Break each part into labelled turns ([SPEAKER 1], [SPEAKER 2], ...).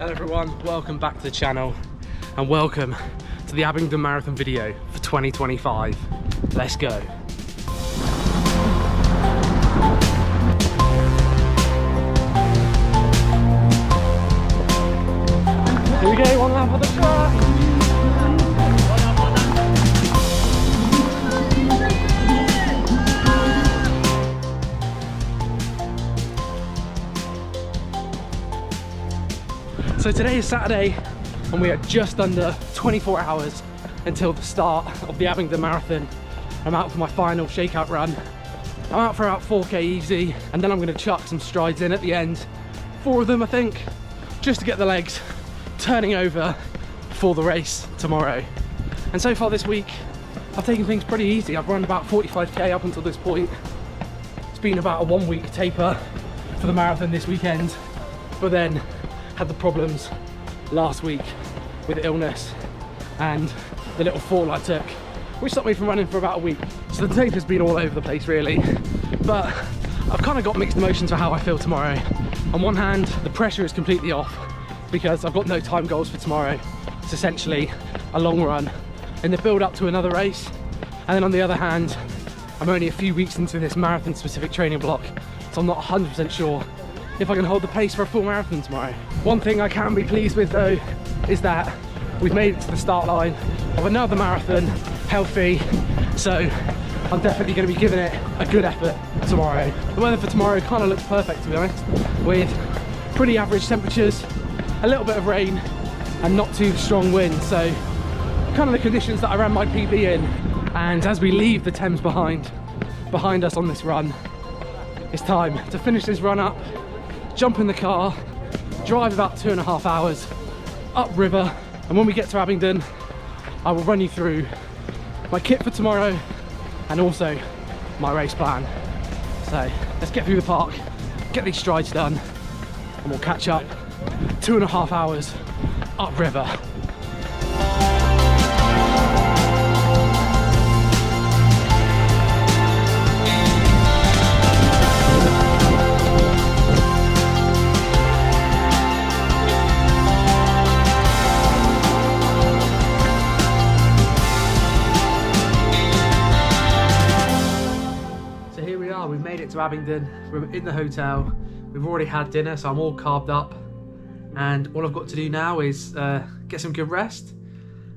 [SPEAKER 1] Hello everyone, welcome back to the channel and welcome to the Abingdon Marathon video for 2025. Let's go. Here we go, one lap on the track. So today is Saturday and we are just under 24 hours until the start of the Abingdon Marathon. I'm out for my final shakeout run. I'm out for about 4k easy and then I'm going to chuck some strides in at the end. 4 of them I think, just to get the legs turning over for the race tomorrow. And so far this week I've taken things pretty easy. I've run about 45k up until this point. It's been about a 1 week taper for the marathon this weekend, but then had the problems last week with illness and the little fall I took, which stopped me from running for about a week. So the tape has been all over the place really, but I've kind of got mixed emotions for how I feel tomorrow. On one hand, the pressure is completely off because I've got no time goals for tomorrow. It's essentially a long run in the build up to another race. And then on the other hand, I'm only a few weeks into this marathon specific training block, so I'm not 100% sure if I can hold the pace for a full marathon tomorrow. One thing I can be pleased with though is that we've made it to the start line of another marathon healthy, so I'm definitely going to be giving it a good effort tomorrow. The weather for tomorrow kind of looks perfect to be honest, with pretty average temperatures, a little bit of rain and not too strong wind, so kind of the conditions that I ran my PB in. And as we leave the Thames behind us on this run, it's time to finish this run up, jump in the car, drive about 2.5 hours upriver, and when we get to Abingdon I will run you through my kit for tomorrow and also my race plan. So let's get through the park, get these strides done, and we'll catch up 2.5 hours upriver. We've made it to Abingdon, we're in the hotel, we've already had dinner so I'm all carved up, and all I've got to do now is get some good rest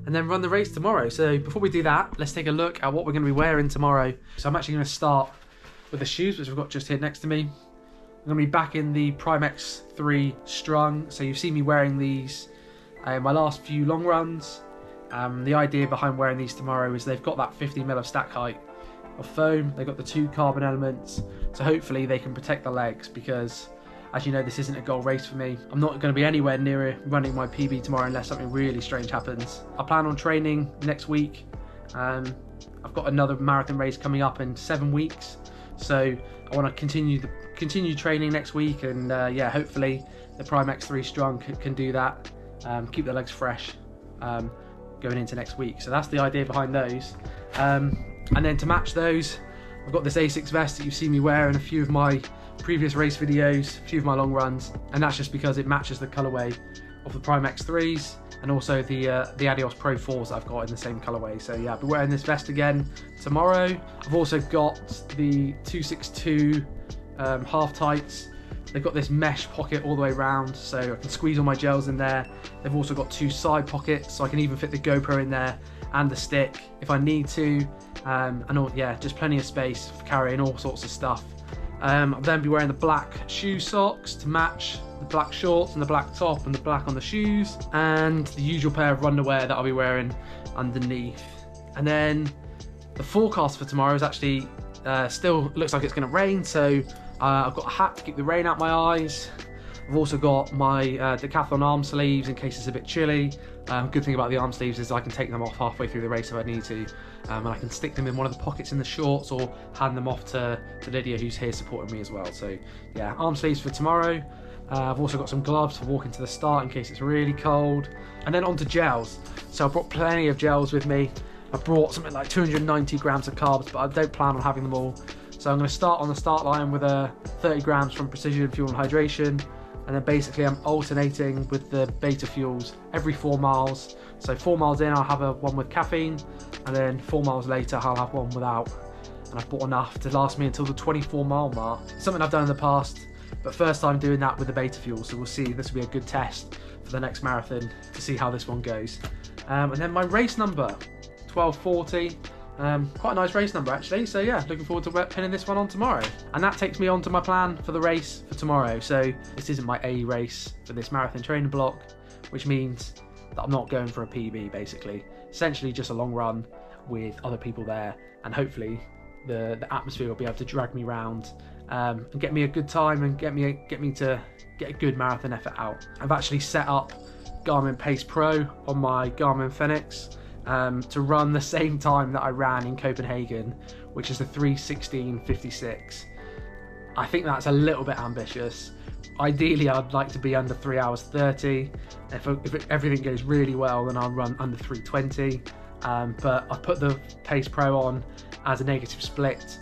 [SPEAKER 1] and then run the race tomorrow. So before we do that, let's take a look at what we're going to be wearing tomorrow. So I'm actually going to start with the shoes, which I've got just here next to me. I'm going to be back in the Primex 3 Strung, so you've seen me wearing these my last few long runs. The idea behind wearing these tomorrow is they've got that 50mm of stack height of foam, they've got the 2 carbon elements, so hopefully they can protect the legs, because as you know this isn't a goal race for me. I'm not going to be anywhere near running my PB tomorrow unless something really strange happens. I plan on training next week. I've got another marathon race coming up in 7 weeks, so I want to continue training next week, and yeah, hopefully the Primex 3 Strung can do that, keep the legs fresh going into next week. So that's the idea behind those. And then to match those, I've got this A6 vest that you've seen me wear in a few of my previous race videos, a few of my long runs, and that's just because it matches the colourway of the Primex 3s and also the Adios Pro 4s that I've got in the same colourway. So yeah, I'll be wearing this vest again tomorrow. I've also got the 262 half tights. They've got this mesh pocket all the way around, so I can squeeze all my gels in there. They've also got 2 side pockets, so I can even fit the GoPro in there and the stick if I need to. And all, yeah, just plenty of space for carrying all sorts of stuff. I'll then be wearing the black shoe socks to match the black shorts and the black top and the black on the shoes, and the usual pair of underwear that I'll be wearing underneath. And then the forecast for tomorrow is actually still looks like it's going to rain, so I've got a hat to keep the rain out my eyes. I've also got my Decathlon arm sleeves in case it's a bit chilly. Good thing about the arm sleeves is I can take them off halfway through the race if I need to, and I can stick them in one of the pockets in the shorts or hand them off to Lydia, who's here supporting me as well. So yeah, arm sleeves for tomorrow. I've also got some gloves for walking to the start in case it's really cold. And then on to gels. So I brought plenty of gels with me. I brought something like 290 grams of carbs, but I don't plan on having them all. So I'm going to start on the start line with 30 grams from Precision Fuel and Hydration. and then basically I'm alternating with the beta fuels every 4 miles. So 4 miles in I'll have one with caffeine, and then 4 miles later I'll have one without. And I've bought enough to last me until the 24-mile mark. Something I've done in the past, but first time doing that with the beta fuel, so we'll see. This will be a good test for the next marathon to see how this one goes. And then my race number, 1240. Quite a nice race number actually, so yeah, looking forward to pinning this one on tomorrow. And that takes me on to my plan for the race for tomorrow. So this isn't my A race for this marathon training block, which means that I'm not going for a PB basically. Essentially just a long run with other people there, and hopefully the atmosphere will be able to drag me around and get me a good time and get me to get a good marathon effort out. I've actually set up Garmin Pace Pro on my Garmin Fenix to run the same time that I ran in Copenhagen, which is the 3:16:56. I think that's a little bit ambitious. Ideally, I'd like to be under 3 hours 30. If everything goes really well, then I'll run under 3:20. But I put the Pace Pro on as a negative split,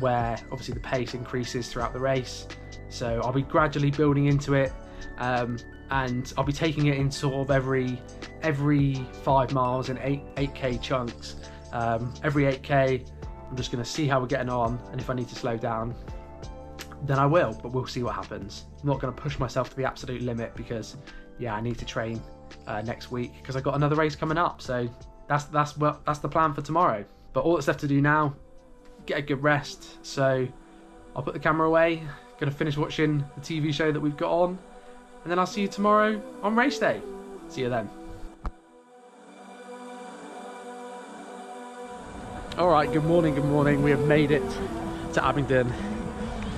[SPEAKER 1] where obviously the pace increases throughout the race. So I'll be gradually building into it, and I'll be taking it in sort of every 5 miles in 8k chunks. Every 8k, I'm just going to see how we're getting on, and if I need to slow down, then I will, but we'll see what happens. I'm not going to push myself to the absolute limit because, yeah, I need to train next week because I've got another race coming up. So that's the plan for tomorrow. But all that's left to do now, get a good rest. So I'll put the camera away, going to finish watching the TV show that we've got on, and then I'll see you tomorrow on race day. See you then. All right, good morning. We have made it to Abingdon.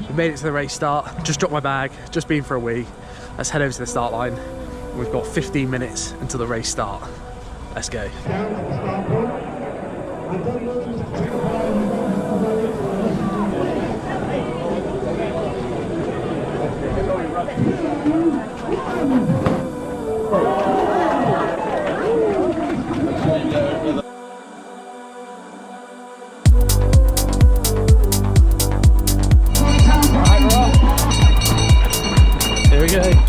[SPEAKER 1] We made it to the race start. Just dropped my bag, just been for a wee. Let's head over to the start line. We've got 15 minutes until the race start. Let's go. Here we go.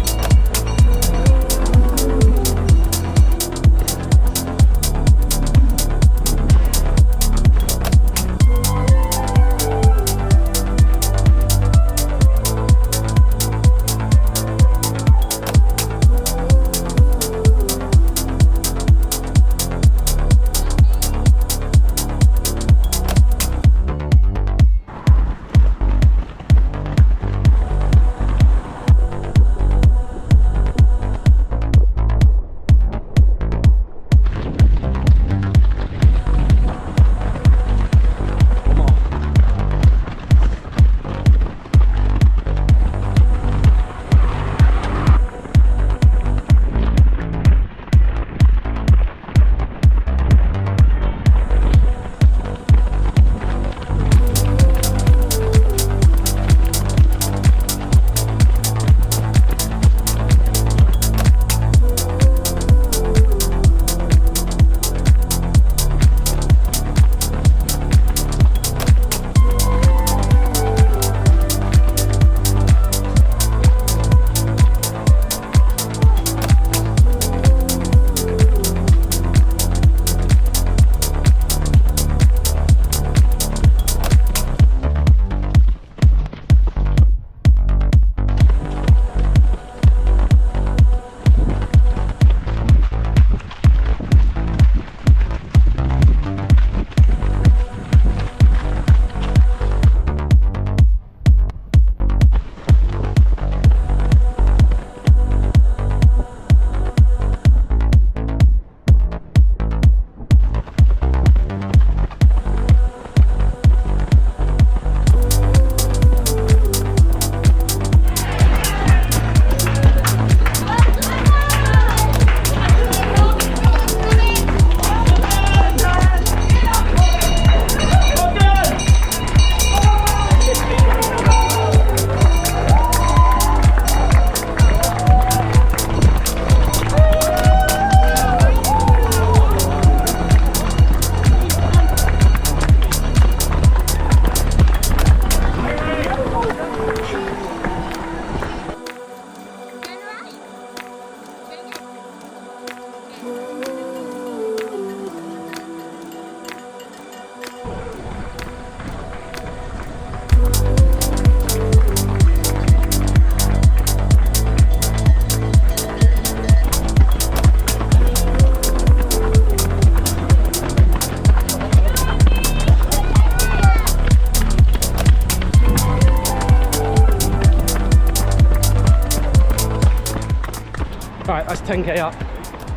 [SPEAKER 1] 10k up,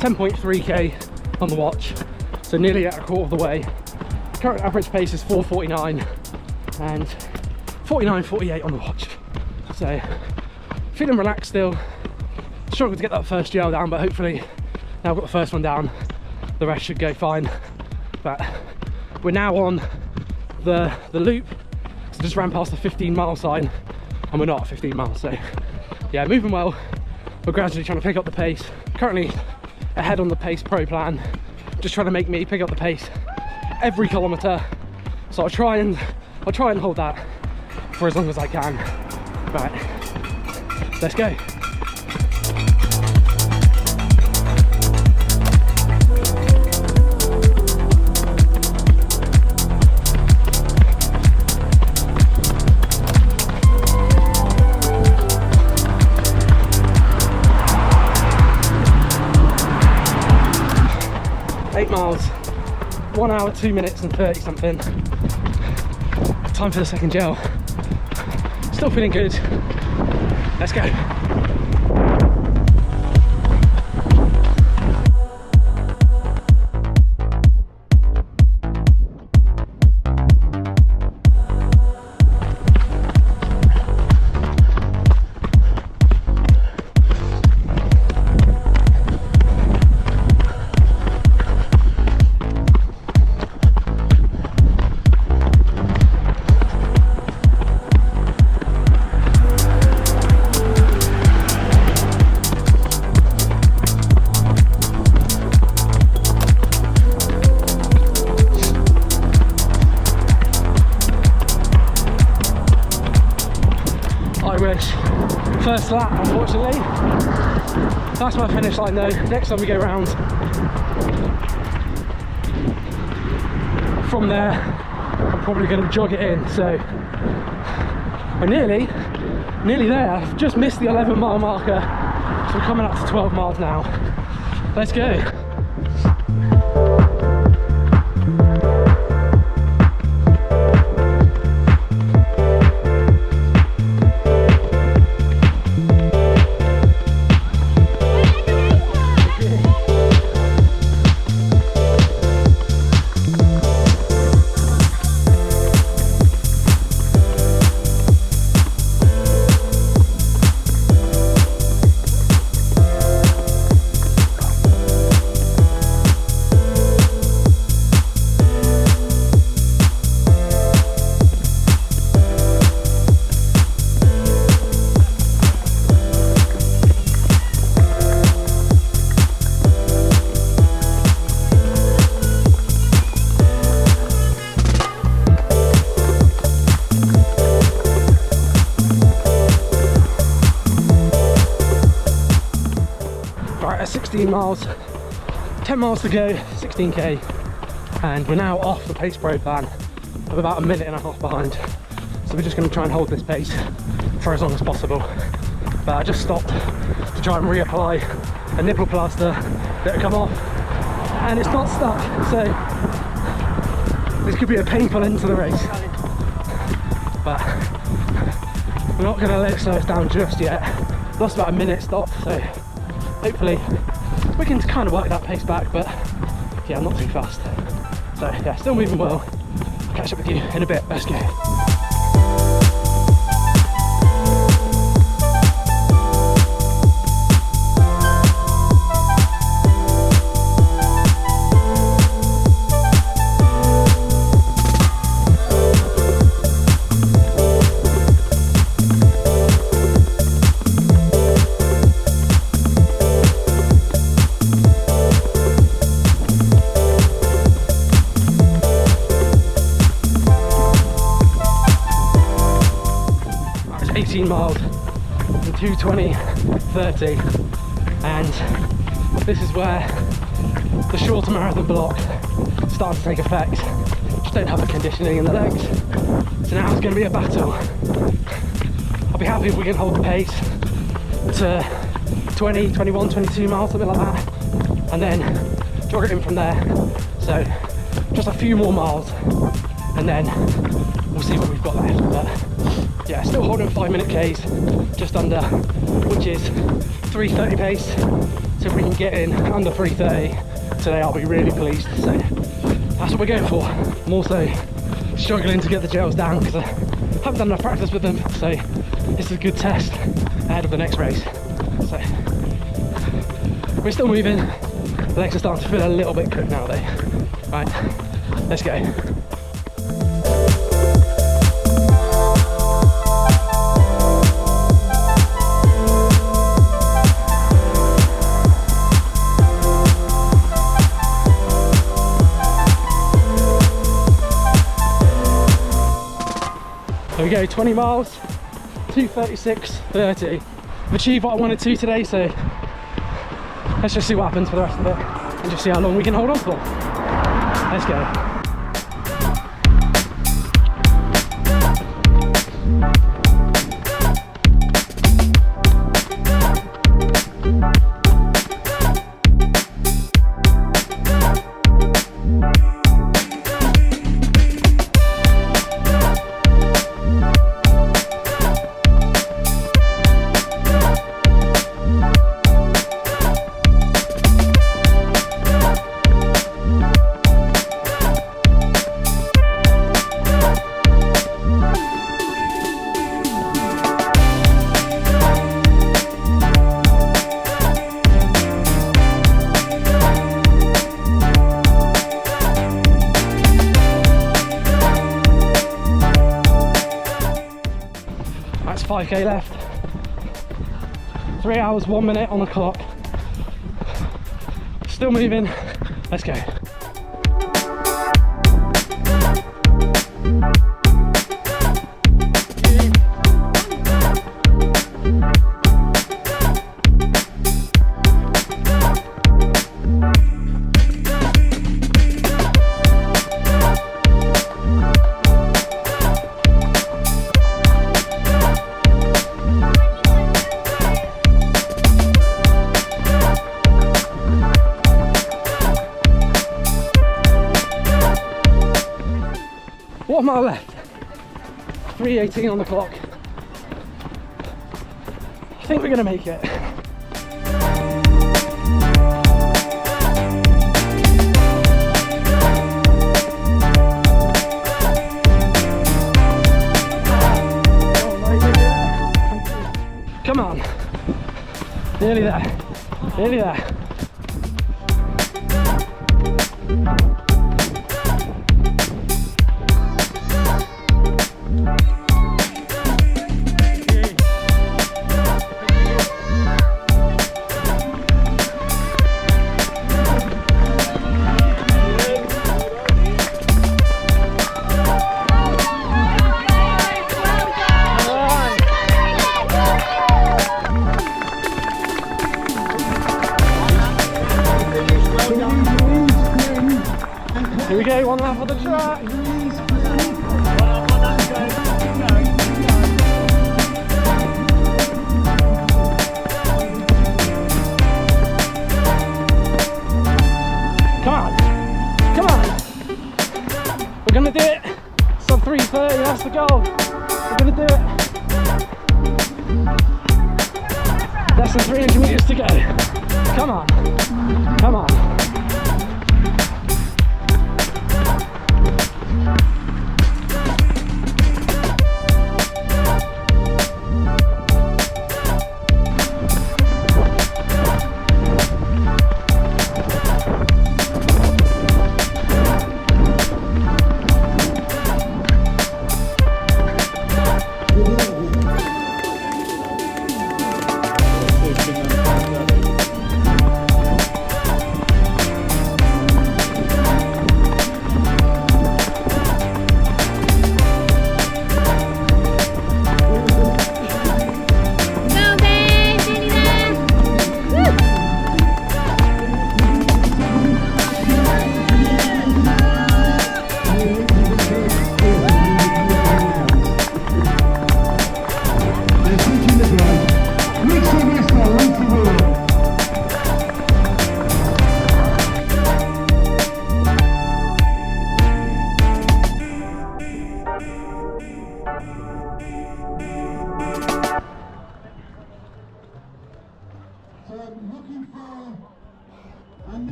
[SPEAKER 1] 10.3k on the watch, so nearly at a quarter of the way. Current average pace is 4:49 and 49:48 on the watch. So feeling relaxed still. Struggled to get that first gel down, but hopefully now I've got the first one down, the rest should go fine. But we're now on the loop, so just ran past the 15-mile sign and we're not at 15 miles, so yeah, moving well. We're gradually trying to pick up the pace. Currently ahead on the pace pro plan, just trying to make me pick up the pace every kilometre. So I'll try and hold that for as long as I can. Right, let's go. 8 miles, 1 hour, 2 minutes and 30 something. Time for the second gel. Still feeling good. Let's go. First lap, unfortunately. That's my finish line though. Next time we go round, from there I'm probably going to jog it in. So we're nearly there. I've just missed the 11-mile marker, so we're coming up to 12 miles now. Let's go. Right, at 16 miles, 10 miles to go, 16k, and we're now off the pace pro plan. I'm about a minute and a half behind, so we're just going to try and hold this pace for as long as possible. But I just stopped to try and reapply a nipple plaster that had come off, and it's not stuck, so this could be a painful end to the race. But we're not going to let it slow us down just yet. Lost about a minute stop, so hopefully we can kind of work that pace back, but yeah, I'm not too fast. So yeah, still moving well. I'll catch up with you in a bit. Let's go. Miles in 2:20:30, and this is where the shorter marathon block starts to take effect. Just don't have the conditioning in the legs, so now it's going to be a battle. I'll be happy if we can hold the pace to 20, 21, 22 miles, something like that, and then jog it in from there. So just a few more miles and then we'll see what we've got left. But yeah, still holding 5-minute Ks, just under, which is 3:30 pace.
[SPEAKER 2] So if we can get in under 3:30 today, I'll be really pleased. So that's what we're going for. I'm also struggling to get the gels down because I haven't done enough practice with them. So this is a good test ahead of the next race. So we're still moving. The legs are starting to feel a little bit cooked now though. Right, let's go. There we go, 20 miles, 2:36:30. I've achieved what I wanted to today, so let's just see what happens for the rest of it and just see how long we can hold on for. Let's go. That's 5k left. 3 hours, 1 minute on the clock. Still moving. Let's go. One mile left. 3:18 on the clock. I think we're gonna make it. Come on. Nearly there. Nearly there. Here we go, one lap of the track. Come on, come on. We're gonna do it. Sub 3:30, that's the goal. We're gonna do it. Less than 300 meters to go. Come on, come on.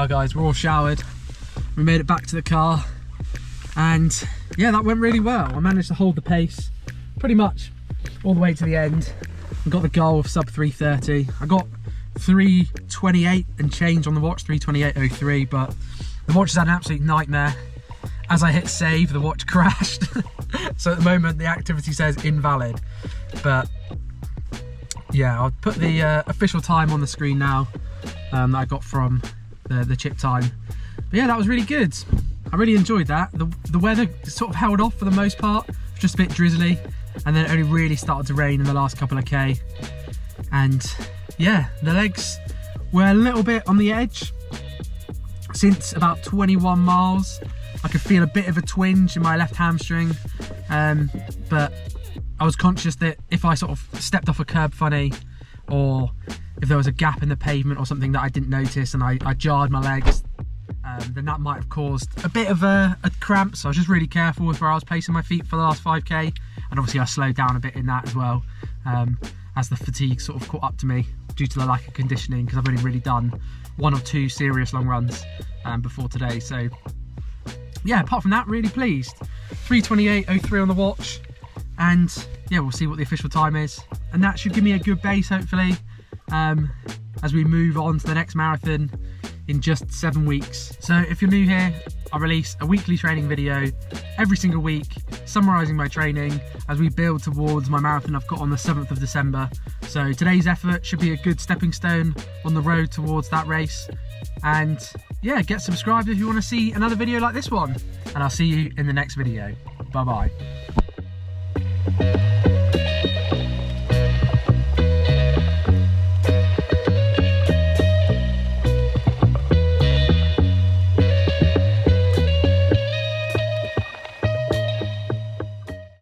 [SPEAKER 1] are, guys. We're all showered. We made it back to the car, and yeah, that went really well. I managed to hold the pace pretty much all the way to the end. I got the goal of sub 3:30. I got 3:28 and change on the watch, 3:28.03, but the watch has had an absolute nightmare. As I hit save, the watch crashed. So at the moment the activity says invalid, but yeah, I'll put the official time on the screen now that I got from the chip time. But yeah, that was really good. I really enjoyed that. The weather sort of held off for the most part, just a bit drizzly, and then it only really started to rain in the last couple of K. And yeah, the legs were a little bit on the edge. Since about 21 miles, I could feel a bit of a twinge in my left hamstring, but I was conscious that if I sort of stepped off a curb funny, or if there was a gap in the pavement or something that I didn't notice and I jarred my legs, then that might have caused a bit of a cramp. So I was just really careful with where I was placing my feet for the last 5K, and obviously I slowed down a bit in that as well, as the fatigue sort of caught up to me due to the lack of conditioning, because I've only really done 1 or 2 serious long runs before today. So yeah, apart from that, really pleased. 3:28.03 on the watch, and yeah, we'll see what the official time is, and that should give me a good base hopefully as we move on to the next marathon in just 7 weeks. So if you're new here, I release a weekly training video every single week summarising my training as we build towards my marathon I've got on the 7th of December. So today's effort should be a good stepping stone on the road towards that race. And yeah, get subscribed if you want to see another video like this one, and I'll see you in the next video. Bye bye.